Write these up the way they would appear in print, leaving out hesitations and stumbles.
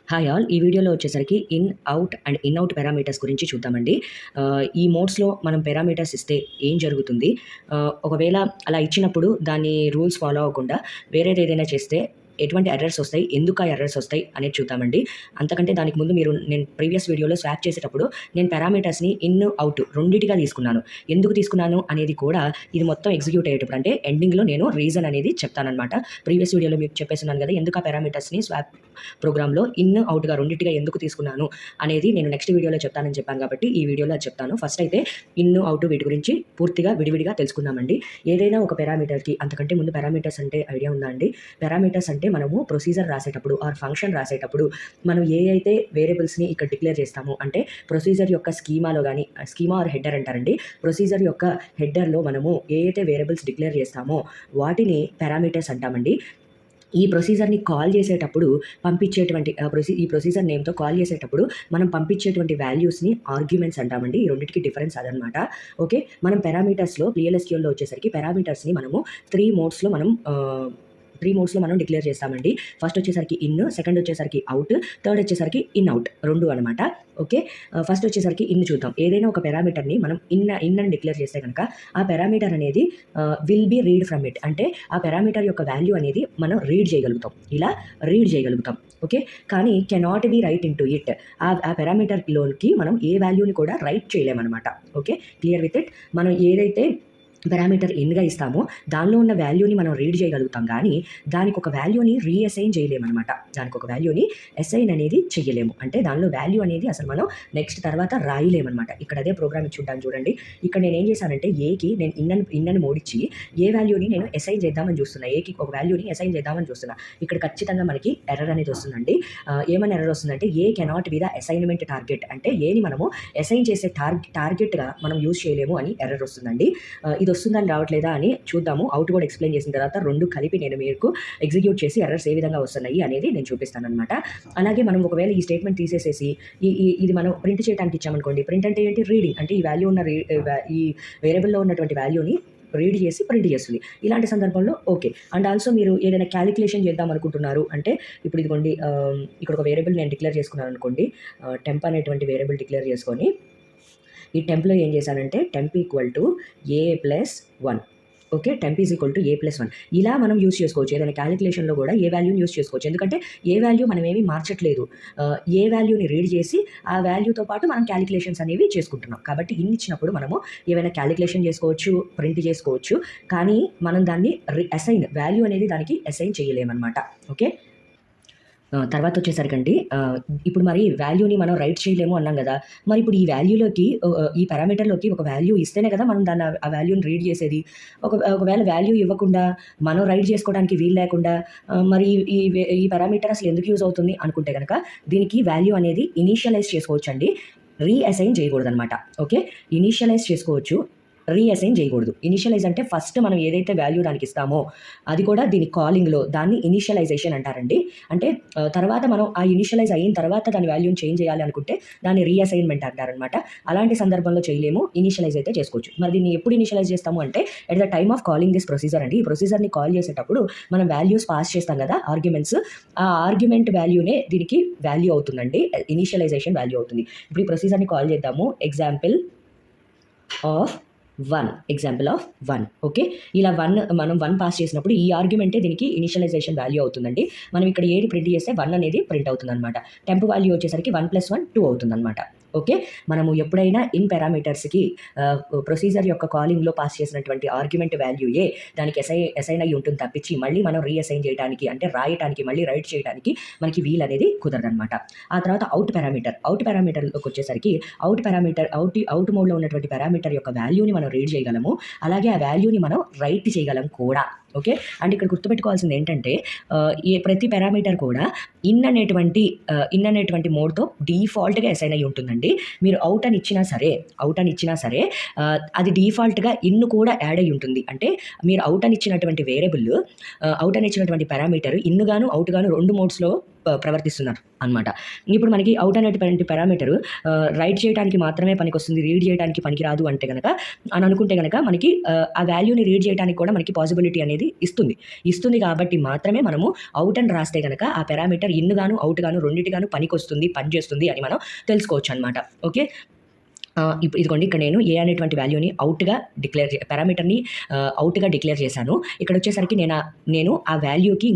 Hi all. ఈ వీడియోలో వచ్చేసరికి in, out and in, out parameters గురించి చూద్దామండి. ఈ మోడ్స్‌లో మనం పారామీటర్స్ ఇస్తే ఏం జరుగుతుంది? ఒకవేళ అలా ఇచ్చినప్పుడు దాన్ని రూల్స్ ఫాలో అవ్వకుండా వేరేదేదైనా చేస్తే ఎటువంటి ఎర్రర్స్ వస్తాయి? ఎందుకు ఆ ఎర్రర్స్ వస్తాయి అనేది చూద్దామండి. అంతకంటే దానికి ముందు నేను ప్రీవియస్ వీడియోలో స్వాప్ చేసేటప్పుడు నేను పారామీటర్స్‌ని ఇన్, ఔట్ రెండిటిగా తీసుకున్నాను. ఎందుకు తీసుకున్నాను అనేది కూడా ఇది మొత్తం ఎగ్జిక్యూట్ అయ్యేటప్పుడు అంటే ఎండింగ్‌లో నేను రీజన్ అనేది చెప్తాననమాట. ప్రీవియస్ వీడియోలో మీకు చెప్పేసున్నాను కదా! ఎందుకు ఆ పారామీటర్స్‌ని స్వాప్ ప్రోగ్రామ్‌లో ఇన్, ఔట్‌గా రెండిటిగా ఎందుకు తీసుకున్నాను అనేది నేను నెక్స్ట్ వీడియోలో చెప్తానని చెప్పాను కాబట్టి ఈ వీడియోలో అది చెప్తాను. ఫస్ట్ అయితే ఇన్, ఔట్ వీటి గురించి పూర్తిగా విడివిడిగా తెలుసుకుందామండి. ఏదైనా ఒక పారామీటర్‌కి అంతకంటే ముందు పారామీటర్స్ అంటే ఐడియా ఉందా అండి? పారామీటర్స్ అంటే మనము ప్రొసీజర్ రాసేటప్పుడు ఆర్ ఫంక్షన్ రాసేటప్పుడు మనం ఏ అయితే వేరియబుల్స్‌ని ఇక్కడ డిక్లేర్ చేస్తామో అంటే ప్రొసీజర్ యొక్క స్కీమాలో గాని స్కీమా ఆర్ హెడర్ అంటారండి. ప్రొసీజర్ యొక్క హెడర్‌లో మనము ఏ అయితే వేరియబుల్స్ డిక్లేర్ చేస్తామో వాటిని పారామీటర్స్ అంటామండి. ఈ ప్రొసీజర్‌ని కాల్ చేసేటప్పుడు పంపించేటువంటి ఈ ప్రొసీజర్ నేమ్‌తో కాల్ చేసేటప్పుడు మనం పంపించేటువంటి వాల్యూస్‌ని ఆర్గ్యుమెంట్స్ అంటామండి. ఈ రెండిటికి డిఫరెన్స్ అదనమాట. ఓకే. మనం పారామీటర్స్‌లో PLSQLలో వచ్చేసరికి పారామీటర్స్‌ని మనము 3 మోడ్స్‌లో మనం డిక్లేర్ చేస్తామండి. ఫస్ట్ వచ్చేసరికి ఇన్, సెకండ్ వచ్చేసరికి ఔట్, థర్డ్ వచ్చేసరికి ఇన్, ఔట్ 2 అనమాట. ఓకే. ఫస్ట్ వచ్చేసరికి ఇన్ చూద్దాం. ఏదైనా ఒక పారామీటర్‌ని మనం ఇన్ అని డిక్లేర్ చేస్తే గనక ఆ పారామీటర్ అనేది will be read from it. అంటే ఆ పారామీటర్ యొక్క వాల్యూ అనేది మనం రీడ్ చేయగలుగుతాం. ఇలా రీడ్ చేయగలుగుతాం. ఓకే. కానీ cannot be write into it. ఆ పారామీటర్‌లోకి మనం ఏ వాల్యూని కూడా రైట్ చేయలేమనమాట. ఓకే. Clear with it. మనం ఏదైతే పారామీటర్ ఇన్‌గా ఇస్తామో దానిలో ఉన్న వాల్యూని మనం రీడ్ చేయగలుగుతాం గానీ, దానికొక వాల్యూని రీఅసైన్ చేయలేమనమాట. దానికొక వాల్యూని అసైన్ అనేది చెయ్యలేము. అంటే దానిలో వాల్యూ అనేది అసలు మనం నెక్స్ట్ తర్వాత రాయలేమనమాట. ఇక్కడ అదే ప్రోగ్రామ్ ఇచ్చుంటాను చూడండి. ఇక్కడ నేనేం చేశానంటే ఏకి నేను ఇన్ అని మోడిచ్చి ఏ వాల్యూని నేను అసైన్ చేద్దామని చూస్తున్నా. ఏకి ఒక వాల్యూని అసైన్ చేద్దామని చూస్తున్నా. ఇక్కడ ఖచ్చితంగా మనకి ఎర్రర్ అనేది వస్తుందండి. ఏమని ఎర్రర్ వస్తుందంటే A cannot be the assignment target. అంటే ఏని మనము అసైన్ చేసే టార్గెట్‌గా మనం యూజ్ చేయలేము అని ఎర్రర్ వస్తుందండి. ఇది వస్తుందని రావట్లేదా అని చూద్దాము. ఔట్ కూడా ఎక్స్‌ప్లెయిన్ చేసిన తర్వాత 2 కలిపి నేను మీకు ఎగ్జిక్యూట్ చేసి ఎర్రర్స్ ఏ విధంగా వస్తున్నాయి అనేది నేను చూపిస్తాననమాట. అలాగే మనం ఒకవేళ ఈ స్టేట్మెంట్ తీసేసేసి ఇది మనం ప్రింట్ చేయడానికి ఇచ్చామనుకోండి. ప్రింట్ అంటే ఏంటి? రీడింగ్. అంటే ఈ వాల్యూ ఉన్న ఈ వేరియబుల్‌లో ఉన్నటువంటి వాల్యూని రీడ్ చేసి ప్రింట్ చేస్తుంది. ఇలాంటి సందర్భంలో ఓకే. అండ్ ఆల్సో మీరు ఏదైనా క్యాలిక్యులేషన్ చేద్దాం అనుకుంటున్నారు అంటే ఇప్పుడు ఇదిగోండి ఇక్కడ ఒక వేరియబుల్ నేను డిక్లేర్ చేసుకున్నాను అనుకోండి. టెంప్ అనేటువంటి వేరియబుల్ డిక్లేర్ చేసుకొని ఈ టెంప్‌లో ఏం చేశానంటే temp equal to a+1. Okay. Temp is equal to a+1 ఇలా మనం యూజ్ చేసుకోవచ్చు. ఏదైనా క్యాలిక్యులేషన్‌లో కూడా ఏ వాల్యూని యూజ్ చేసుకోవచ్చు. ఎందుకంటే ఏ వాల్యూ మనం ఏమి మార్చట్లేదు. ఏ వాల్యూని రీడ్ చేసి ఆ వాల్యూతో పాటు మనం క్యాలిక్యులేషన్స్ అనేవి చేసుకుంటున్నాం. కాబట్టి ఇన్ని ఇచ్చినప్పుడు మనము ఏవైనా క్యాలిక్యులేషన్ చేసుకోవచ్చు, ప్రింట్ చేసుకోవచ్చు. కానీ మనం దాన్ని వాల్యూ అనేది దానికి అసైన్ చేయలేమనమాట. ఓకే. తర్వాత వచ్చేసరికండి ఇప్పుడు మరి వాల్యూని మనం రైట్ చేయలేము అన్నాం గదా! మరి ఇప్పుడు ఈ వాల్యూలోకి ఈ పారామీటర్‌లోకి ఒక వాల్యూ ఇస్తేనే కదా మనం దాన్ని ఆ వాల్యూని రీడ్ చేసేది. ఒకవేళ వాల్యూ ఇవ్వకుండా మనం రైట్ చేసుకోవడానికి వీలు లేకుండా మరి ఈ పారామీటర్ అసలు ఎందుకు యూజ్ అవుతుంది అనుకుంటే గనక దీనికి వాల్యూ అనేది ఇనీషియలైజ్ చేసుకోవచ్చండి. రీఅసైన్ చేయకూడదనమాట. ఓకే. ఇనీషియలైజ్ చేసుకోవచ్చు. రీఅసైన్ చేయకూడదు. ఇనీషియలైజ్ అంటే ఫస్ట్ మనం ఏదైతే వాల్యూ దానికి ఇస్తామో అది కూడా దీని కాలింగ్‌లో దాన్ని ఇనీషియలైజేషన్ అంటారండి. అంటే తర్వాత మనం ఆ ఇనీషియలైజ్ అయిన తర్వాత దాని వాల్యూని చేంజ్ చేయాలి అనుకుంటే దాన్ని రీఅసైన్‌మెంట్ అంటారనమాట. అలాంటి సందర్భంలో చేయలేము. ఇనీషియలైజ్ అయితే చేసుకోవచ్చు. మరి దీన్ని ఎప్పుడు ఇనీషియలైజ్ చేస్తాము అంటే at the time of calling this procedure అండి. ఈ ప్రొసీజర్‌ని కాల్ చేసేటప్పుడు మనం వాల్యూస్ పాస్ చేస్తాం కదా! ఆర్గ్యుమెంట్స్. ఆ ఆర్గ్యుమెంట్ వాల్యూనే దీనికి వాల్యూ అవుతుందండి. ఇనీషియలైజేషన్ వాల్యూ అవుతుంది. ఇప్పుడు ఈ ప్రొసీజర్‌ని కాల్ చేద్దాము. Example of 1 okay. ఇలా మనం 1 పాస్ చేసినప్పుడు ఈ ఆర్గ్యుమెంటే దీనికి ఇనిషియలైజేషన్ వాల్యూ అవుతుందండి. మనం ఇక్కడ ఏది ప్రింట్ చేస్తే 1 అనేది ప్రింట్ అవుతుందనమాట. టెంప్ వాల్యూ వచ్చేసరికి 1 + 1 2 అవుతుందనమాట. ఓకే. మనము ఎప్పుడైనా ఇన్ పారామీటర్స్‌కి ప్రొసీజర్ యొక్క కాలింగ్‌లో పాస్ చేసినటువంటి ఆర్గ్యుమెంట్ వాల్యూయే దానికి అసైన్ అయ్యి ఉంటుంది తప్పించి మళ్ళీ మనం రీఅసైన్ చేయడానికి అంటే రాయటానికి మళ్ళీ రైట్ చేయడానికి మనకి వీలనేది కుదరదనమాట. ఆ తర్వాత ఔట్ పారామీటర్‌లోకి వచ్చేసరికి అవుట్ మోడ్‌లో ఉన్నటువంటి పారామీటర్ యొక్క వాల్యూని మనం రీడ్ చేయగలము. అలాగే ఆ వాల్యూని మనం రైట్ చేయగలం కూడా. ఓకే. అండ్ ఇక్కడ గుర్తుపెట్టుకోవాల్సింది ఏంటంటే ప్రతి పారామీటర్ కూడా ఇన్ అనేటువంటి మోడ్‌తో డిఫాల్ట్‌గా అసైన్ అయ్యి ఉంటుందండి. మీరు అవుట్ అని ఇచ్చినా సరే అది డిఫాల్ట్‌గా ఇన్ కూడా యాడ్ అయ్యి ఉంటుంది. అంటే మీరు అవుట్ అని ఇచ్చినటువంటి వేరియబుల్ అవుట్ అని ఇచ్చినటువంటి పారామీటర్ ఇన్ గాను, అవుట్ గాను 2 మోడ్స్‌లో ప్రవర్తిస్తున్నారు అనమాట. ఇప్పుడు మనకి అవుట్ అనేటువంటి పారామీటర్ రైట్ చేయడానికి మాత్రమే పనికొస్తుంది, రీడ్ చేయడానికి పనికిరాదు అంటే గనక అని అనుకుంటే గనక మనకి ఆ వాల్యూని రీడ్ చేయడానికి కూడా మనకి పాసిబిలిటీ అనేది ఇస్తుంది కాబట్టి మాత్రమే మనము అవుట్ అని రాస్తే గనక ఆ పారామీటర్ ఇన్ గాను అవుట్ గాను రెండిటిగాను పనిచేస్తుంది అని మనం తెలుసుకోవచ్చు అనమాట. ఓకే. ఇప్పుడు ఇదిగోండి ఇక్కడ నేను ఏ అనేటువంటి వాల్యూని అవుట్‌గా పారామీటర్‌ని అవుట్‌గా డిక్లేర్ చేశాను. ఇక్కడొచ్చేసరికి నేను ఆ వాల్యూకి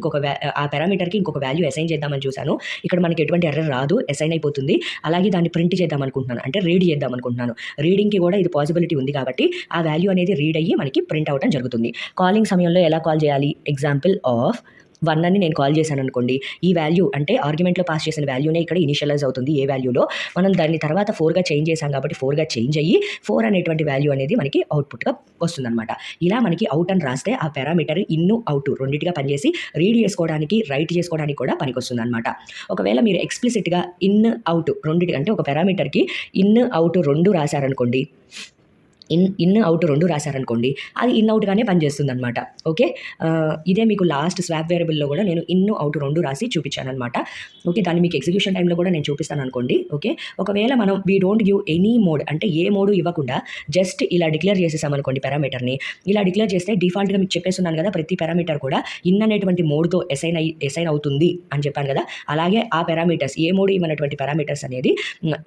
ఆ పారామీటర్‌కి ఇంకొక వాల్యూ అసైన్ చేద్దామని చూసాను. ఇక్కడ మనకి ఎటువంటి ఎర్రర్ రాదు. అసైన్ అయిపోతుంది. అలాగే దాన్ని ప్రింట్ చేద్దామనుకుంటున్నాను. అంటే రీడ్ చేద్దామనుకుంటున్నాను. రీడింగ్‌కి కూడా ఇది పాసిబిలిటీ ఉంది కాబట్టి ఆ వాల్యూ అనేది రీడ్ అయ్యి మనకి ప్రింట్ అవ్వటం జరుగుతుంది. కాలింగ్ సమయంలో ఎలా కాల్ చేయాలి? ఎగ్జాంపుల్ ఆఫ్ 1 అని నేను కాల్ చేశాననుకోండి. ఈ వాల్యూ అంటే ఆర్గ్యుమెంట్‌లో పాస్ చేసిన వాల్యూనే ఇక్కడ ఇనిషియలైజ్ అవుతుంది ఏ వాల్యూలో. మనం దాన్ని తర్వాత 4గా చేంజ్ చేశాం కాబట్టి 4గా చేంజ్ అయ్యి 4 అనేటువంటి వాల్యూ అనేది మనకి అవుట్‌పుట్‌గా వస్తుందనమాట. ఇలా మనకి అవుట్ అని రాస్తే ఆ పారామీటర్ ఇన్, అవుట్ రెండిటిగా పనిచేసి రీడ్ చేసుకోవడానికి, రైట్ చేసుకోవడానికి కూడా పనికొస్తుందనమాట. ఒకవేళ మీరు ఎక్స్‌ప్లిసిట్‌గా ఇన్, అవుట్ రెండిటి అంటే ఒక పారామీటర్‌కి ఇన్, అవుట్ 2 రాశారనుకోండి. ఇన్, అవుట్ 2 రాశారనుకోండి. అది ఇన్, అవుట్‌గానే పనిచేస్తుందనమాట. ఓకే. ఇదే మీకు లాస్ట్ స్వాప్ వేరియబుల్‌లో కూడా నేను ఇన్, అవుట్ 2 రాసి చూపించాననమాట. ఓకే. దాన్ని మీకు ఎగ్జిక్యూషన్ టైమ్‌లో కూడా నేను చూపిస్తాననుకోండి. ఓకే. ఒకవేళ మనం we don't give any mode అంటే ఏ మోడ్ ఇవ్వకుండా జస్ట్ ఇలా డిక్లేర్ చేసేసామనుకోండి పారామీటర్‌ని. ఇలా డిక్లేర్ చేస్తే డిఫాల్ట్‌గా మీకు చెప్పేస్తున్నాను కదా! ప్రతి పారామీటర్ కూడా ఇన్ అనేటువంటి మోడ్‌తో అసైన్ అవుతుంది అని చెప్పాను కదా! అలాగే ఆ పారామీటర్స్ ఏ మోడ్ ఇవ్వనటువంటి పారామీటర్స్ అనేది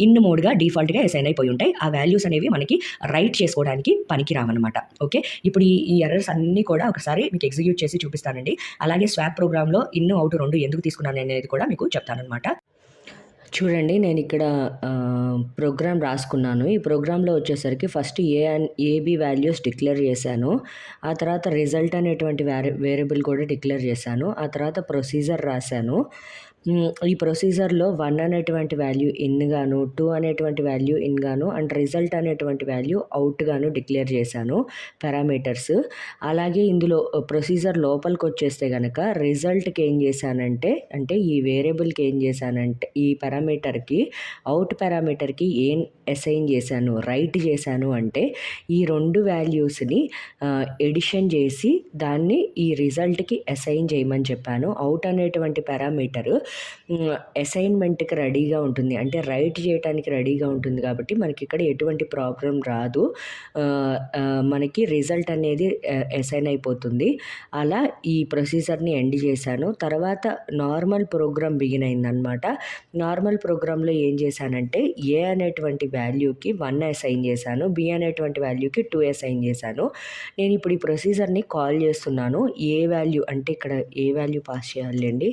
ఇన్ మోడ్‌గా డిఫాల్ట్‌గా అసైన్ అయిపోయి ఉంటాయి. ఆ వాల్యూస్ అనేవి మనకి రైట్ చేసుకోవడానికి పనికి రావన్నమాట. ఓకే. ఇప్పుడు ఈ ఎర్రర్స్ అన్నీ కూడా ఒకసారి మీకు ఎగ్జిక్యూట్ చేసి చూపిస్తానండి. అలాగే స్వాప్ ప్రోగ్రామ్‌లో ఇన్, అవుట్ 2 ఎందుకు తీసుకున్నాను అనేది కూడా మీకు చెప్తాననమాట. చూడండి నేనిక్కడ ప్రోగ్రామ్ రాసుకున్నాను. ఈ ప్రోగ్రామ్‌లో వచ్చేసరికి ఫస్ట్ ఏబీ వాల్యూస్ డిక్లేర్ చేశాను. ఆ తర్వాత రిజల్ట్ అనేటువంటి వేరియబుల్ కూడా డిక్లేర్ చేశాను. ఆ తర్వాత ప్రొసీజర్ రాశాను. ఈ ప్రొసీజర్‌లో 1 అనేటువంటి వాల్యూ ఇన్ గాను, 2 అనేటువంటి వాల్యూ ఇన్ గాను అండ్ రిజల్ట్ అనేటువంటి వాల్యూ అవుట్ గాను డిక్లేర్ చేశాను పారామీటర్స్. అలాగే ఇందులో ప్రొసీజర్ లోపలికొచ్చేస్తే గనక రిజల్ట్‌కి ఏం చేశానంటే, అంటే ఈ వేరియబుల్‌కి ఏం చేశానంటే, ఈ పారామీటర్‌కి అవుట్ పారామీటర్‌కి ఏం అసైన్ చేశాను, రైట్ చేశాను అంటే ఈ 2 వాల్యూస్‌ని ఎడిషన్ చేసి దాన్ని ఈ రిజల్ట్‌కి అసైన్ చేయమని చెప్పాను. అవుట్ అనేటువంటి పారామీటర్ అసైన్మెంట్‌కి రెడీగా ఉంటుంది. అంటే రైట్ చేయటానికి రెడీగా ఉంటుంది కాబట్టి మనకిక్కడ ఎటువంటి ప్రాబ్లమ్ రాదు. మనకి రిజల్ట్ అనేది అసైన్ అయిపోతుంది. అలా ఈ ప్రొసీజర్‌ని ఎండ్ చేశాను. తర్వాత నార్మల్ ప్రోగ్రామ్ బిగిన్ అయిందనమాట. నార్మల్ ప్రోగ్రామ్‌లో ఏం చేశానంటే ఏ అనేటువంటి వాల్యూకి 1 అసైన్ చేశాను. బి అనేటువంటి వాల్యూకి 2 అసైన్ చేశాను. నేను ఇప్పుడు ఈ ప్రొసీజర్‌ని కాల్ చేస్తున్నాను. ఏ వాల్యూ అంటే ఇక్కడ ఏ వాల్యూ పాస్ చేయాలండి.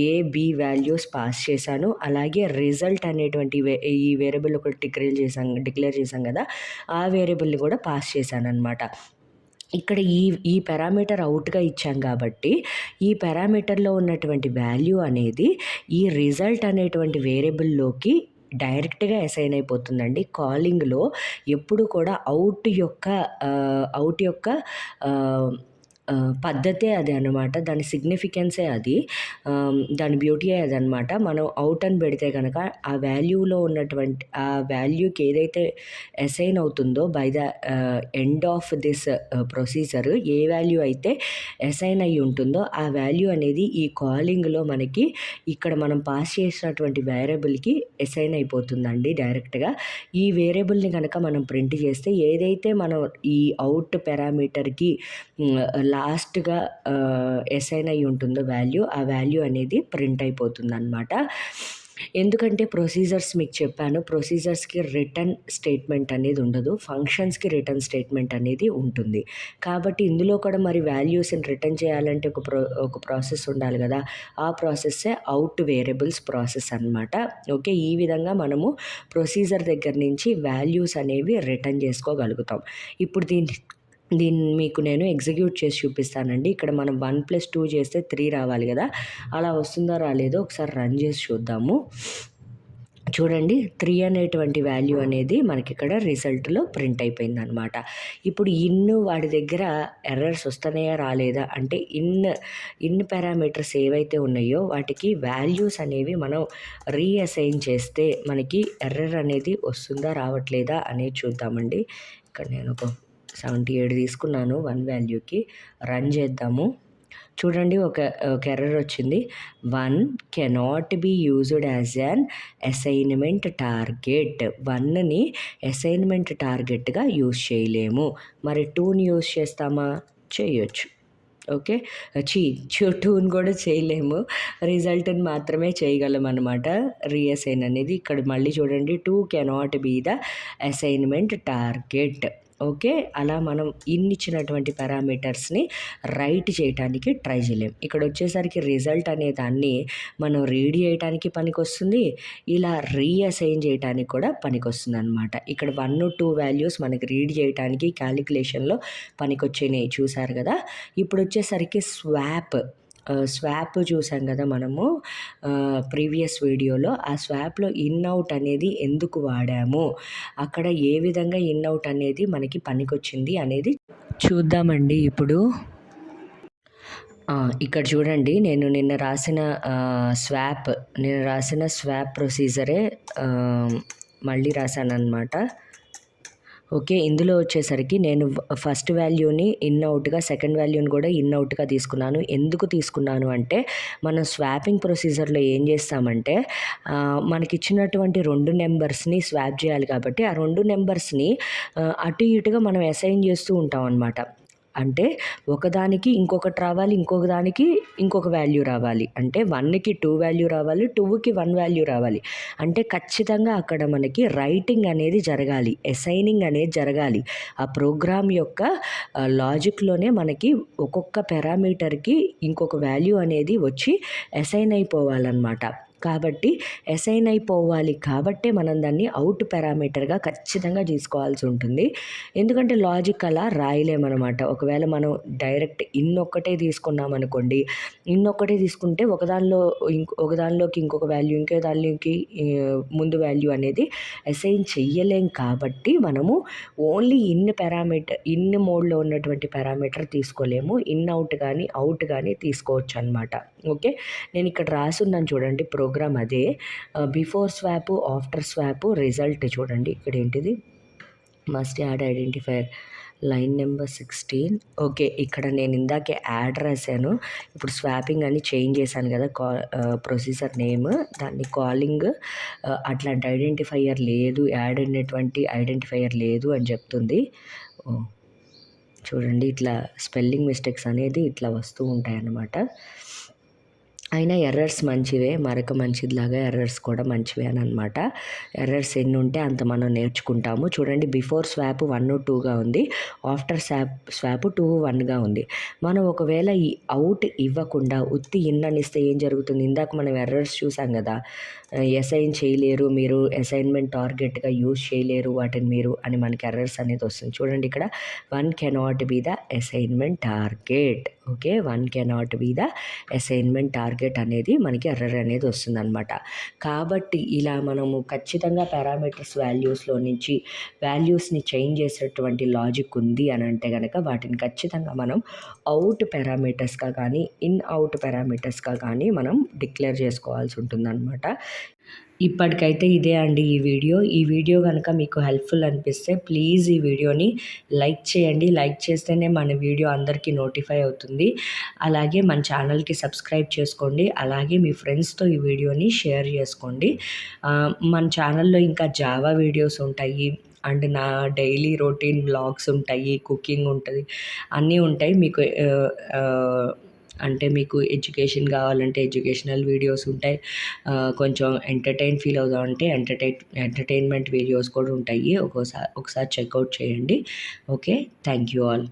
ఏ, బి వాల్యూస్ పాస్ చేశాను. అలాగే రిజల్ట్ అనేటువంటి ఈ వేరియబుల్ ఒకటి డిక్లేర్ చేశాం కదా! ఆ వేరియబుల్‌ని కూడా పాస్ చేశాననమాట. ఇక్కడ ఈ పారామీటర్ అవుట్‌గా ఇచ్చాం కాబట్టి ఈ పారామీటర్‌లో ఉన్నటువంటి వాల్యూ అనేది ఈ రిజల్ట్ అనేటువంటి వేరియబుల్‌లోకి డైరెక్ట్‌గా అసైన్ అయిపోతుందండి. కాలింగ్‌లో ఎప్పుడు కూడా అవుట్ యొక్క ఆహ్, పద్ధతే అది అనమాట. దాని సిగ్నిఫికెన్సే అది. దాని బ్యూటీయే అదనమాట. మనం అవుట్ అని పెడితే గనక ఆ వాల్యూకి ఏదైతే అసైన్ అవుతుందో by the end of this procedure A value అయితే అసైన్ అయ్యి ఉంటుందో ఆ వాల్యూ అనేది ఈ కాలింగ్‌లో మనకి ఇక్కడ మనం పాస్ చేసినటువంటి వేరియబుల్‌కి అసైన్ అయిపోతుందండి డైరెక్ట్‌గా. ఈ వేరియబుల్‌ని గనక మనం ప్రింట్ చేస్తే ఏదైతే మనం ఈ అవుట్ పారామీటర్‌కి లాస్ట్‌గా అసైన్ అయ్యి ఉంటుందో వాల్యూ, ఆ వాల్యూ అనేది ప్రింట్ అయిపోతుందనమాట. ఎందుకంటే ప్రొసీజర్స్ మీకు చెప్పాను. ప్రొసీజర్స్‌కి రిటర్న్ స్టేట్మెంట్ అనేది ఉండదు. ఫంక్షన్స్‌కి రిటర్న్ స్టేట్మెంట్ అనేది ఉంటుంది. కాబట్టి ఇందులో కూడా మరి వాల్యూస్‌ని రిటర్న్ చేయాలంటే ఒక ప్రాసెస్ ఉండాలి గదా! ఆ ప్రాసెస్సే అవుట్ వేరియబుల్స్ ప్రాసెస్ అనమాట. ఓకే. ఈ విధంగా మనము ప్రొసీజర్ దగ్గర నుంచి వాల్యూస్ అనేవి రిటర్న్ చేసుకోగలుగుతాం. ఇప్పుడు దీన్ని మీకు నేను ఎగ్జిక్యూట్ చేసి చూపిస్తానండి. ఇక్కడ మనం 1+2 చేస్తే 3 రావాలి గదా! అలా వస్తుందో రాలేదో ఒకసారి రన్ చేసి చూద్దాము. చూడండి 3 అనేటువంటి వాల్యూ అనేది మనకిక్కడ రిజల్ట్‌లో ప్రింట్ అయిపోయిందనమాట. ఇప్పుడు వాడి దగ్గర ఎర్రర్స్ వస్తున్నాయా రాలేదా అంటే ఇన్ పారామీటర్స్ ఏవైతే ఉన్నాయో వాటికి వాల్యూస్ అనేవి మనం రీఅసైన్ చేస్తే మనకి ఎర్రర్ అనేది వస్తుందా రావట్లేదా అనేది చూద్దామండి. ఇక్కడ నేను ఒక 77 తీసుకున్నాను 1 వాల్యూకి. రన్ చేద్దాము. చూడండి ఒక ఎర్రర్ వచ్చింది. 1 cannot be used as an assignment target. 1ని అసైన్మెంట్ టార్గెట్గా యూజ్ చేయలేము. మరి 2ని యూజ్ చేస్తామా? చేయొచ్చు. ఓకే. ఛీ! 2ని కూడా చేయలేము. రిజల్ట్‌ని మాత్రమే చేయగలం అనమాట. రీఅసైన్ అనేది. ఇక్కడ మళ్ళీ చూడండి 2 cannot be the assignment target. Okay. అలా మనం ఇన్నిచ్చినటువంటి పారామీటర్స్‌ని రైట్ చేయటానికి ట్రై చేయలేం. ఇక్కడ వచ్చేసరికి రిజల్ట్ అనే దాన్ని మనం రీడ్ చేయటానికి పనికొస్తుంది. ఇలా రీఅసైన్ చేయటానికి కూడా పనికొస్తుందనమాట. ఇక్కడ 1, 2 వాల్యూస్ మనకి రీడ్ చేయటానికి క్యాలిక్యులేషన్‌లో పనికొచ్చినయి చూసారు కదా! ఇప్పుడొచ్చేసరికి స్వాప్ చూసాం కదా మనము ప్రీవియస్ వీడియోలో. ఆ స్వాప్‌లో ఇన్, అవుట్ అనేది ఎందుకు వాడాము, అక్కడ ఏ విధంగా ఇన్, అవుట్ అనేది మనకి పనికొచ్చింది అనేది చూద్దామండి ఇప్పుడు. ఇక్కడ చూడండి, నిన్న రాసిన స్వాప్ ప్రొసీజరే మళ్ళీ రాశాననమాట. ఓకే. ఇందులో వచ్చేసరికి నేను ఫస్ట్ వాల్యూని ఇన్, అవుట్‌గా, సెకండ్ వాల్యూని కూడా ఇన్, అవుట్‌గా తీసుకున్నాను. ఎందుకు తీసుకున్నాను అంటే, మనం స్వాపింగ్ ప్రొసీజర్‌లో ఏం చేస్తామంటే మనకిచ్చినటువంటి 2 నెంబర్స్‌ని స్వాప్ చేయాలి కాబట్టి, ఆ 2 నెంబర్స్‌ని అటు ఇటుగా మనం అసైన్ చేస్తూ ఉంటాం అనమాట. అంటే ఒకదానికి ఇంకొకటి రావాలి, ఇంకొక దానికి ఇంకొక వాల్యూ రావాలి. అంటే 1కి 2 వాల్యూ రావాలి, 2కి 1 వాల్యూ రావాలి. అంటే ఖచ్చితంగా అక్కడ మనకి రైటింగ్ అనేది జరగాలి, అసైనింగ్ అనేది జరగాలి. ఆ ప్రోగ్రామ్ యొక్క లాజిక్‌లోనే మనకి ఒక్కొక్క పారామీటర్‌కి ఇంకొక వాల్యూ అనేది వచ్చి అసైన్ అయిపోవాలన్నమాట. కాబట్టి అసైన్ అయిపోవాలి కాబట్టే మనం దాన్ని అవుట్ పారామీటర్‌గా ఖచ్చితంగా తీసుకోవాల్సి ఉంటుంది. ఎందుకంటే లాజిక్ అలా రాయలేమనమాట. ఒకవేళ మనం డైరెక్ట్ ఇన్ ఒక్కటే తీసుకున్నామనుకోండి, ఇన్ ఒక్కటే తీసుకుంటే ఒకదానిలోకి ఇంకొక వాల్యూ, ఇంకో దానిలోకి ముందు వాల్యూ అనేది అసైన్ చెయ్యలేం కాబట్టి మనము ఓన్లీ ఇన్ మోడ్‌లో ఉన్నటువంటి పారామీటర్ తీసుకోలేము. ఇన్, అవుట్ కానీ తీసుకోవచ్చు అనమాట. ఓకే. నేను ఇక్కడ రాసున్నాను చూడండి ప్రోగ్రామ్ అదే. Before swap, after swap, result చూడండి. ఇక్కడ ఏంటిది, must add identifier line number 16. Okay. ఇక్కడ నేను ఇందాకే యాడ్ రాశాను. ఇప్పుడు స్వాపింగ్ అని చేంజ్ చేశాను కదా ప్రొసీజర్ నేమ్, దాన్ని కాలింగ్ అట్లాంటి ఐడెంటిఫైయర్ లేదు, యాడ్ అయినటువంటి ఐడెంటిఫైయర్ లేదు అని చెప్తుంది. చూడండి, ఇట్లా స్పెల్లింగ్ మిస్టేక్స్ అనేది ఇట్లా వస్తూ ఉంటాయన్నమాట. అయినా ఎర్రర్స్ మంచివే, మరొక మంచిదిలాగా ఎర్రర్స్ కూడా మంచివే అనమాట. ఎర్రర్స్ ఎన్ని ఉంటే అంత మనం నేర్చుకుంటాము. చూడండి, బిఫోర్ స్వాప్ 1, 2గా ఉంది, ఆఫ్టర్ స్వాప్ 2, 1గా ఉంది. మనం ఒకవేళ ఈ అవుట్ ఇవ్వకుండా ఉత్తి ఇన్ అని ఇస్తే ఏం జరుగుతుంది? ఇందాక మనం ఎర్రర్స్ చూసాం కదా, అసైన్ చేయలేరు మీరు, అసైన్మెంట్ టార్గెట్గా యూజ్ చేయలేరు వాటిని మీరు అని మనకి ఎర్రర్స్ అనేది వస్తుంది. చూడండి, ఇక్కడ 1 cannot be the assignment target. Okay. 1 cannot be the assignment target అనేది మనకి ఎర్రర్ అనేది వస్తుందన్నమాట. కాబట్టి ఇలా మనము ఖచ్చితంగా పారామీటర్స్ వాల్యూస్లో నుంచి వాల్యూస్ని చేంజ్ చేసేటువంటి లాజిక్ ఉంది అని అంటే కనుక వాటిని ఖచ్చితంగా మనం అవుట్ పారామీటర్స్గా కానీ ఇన్, అవుట్ పారామీటర్స్గా కానీ మనం డిక్లేర్ చేసుకోవాల్సి ఉంటుందన్నమాట. ఇప్పటికైతే ఇదే అండి ఈ వీడియో కనుక మీకు హెల్ప్ఫుల్ అనిపిస్తే ప్లీజ్ ఈ వీడియోని లైక్ చేయండి. లైక్ చేస్తేనే మన వీడియో అందరికీ నోటిఫై అవుతుంది. అలాగే మన ఛానల్కి సబ్స్క్రైబ్ చేసుకోండి. అలాగే మీ ఫ్రెండ్స్తో ఈ వీడియోని షేర్ చేసుకోండి. మన ఛానల్లో ఇంకా జావా వీడియోస్ ఉంటాయి, అండ్ నా డైలీ రొటీన్ వ్లాగ్స్ ఉంటాయి, కుకింగ్ ఉంటుంది, అన్నీ ఉంటాయి. మీకు ఎడ్యుకేషన్ కావాలంటే ఎడ్యుకేషనల్ వీడియోస్ ఉంటాయి, కొంచెం ఫీల్ అవుదామంటే ఎంటర్టైన్మెంట్ వీడియోస్ కూడా ఉంటాయి. ఒకసారి చెక్అవుట్ చేయండి. ఓకే. Thank you all.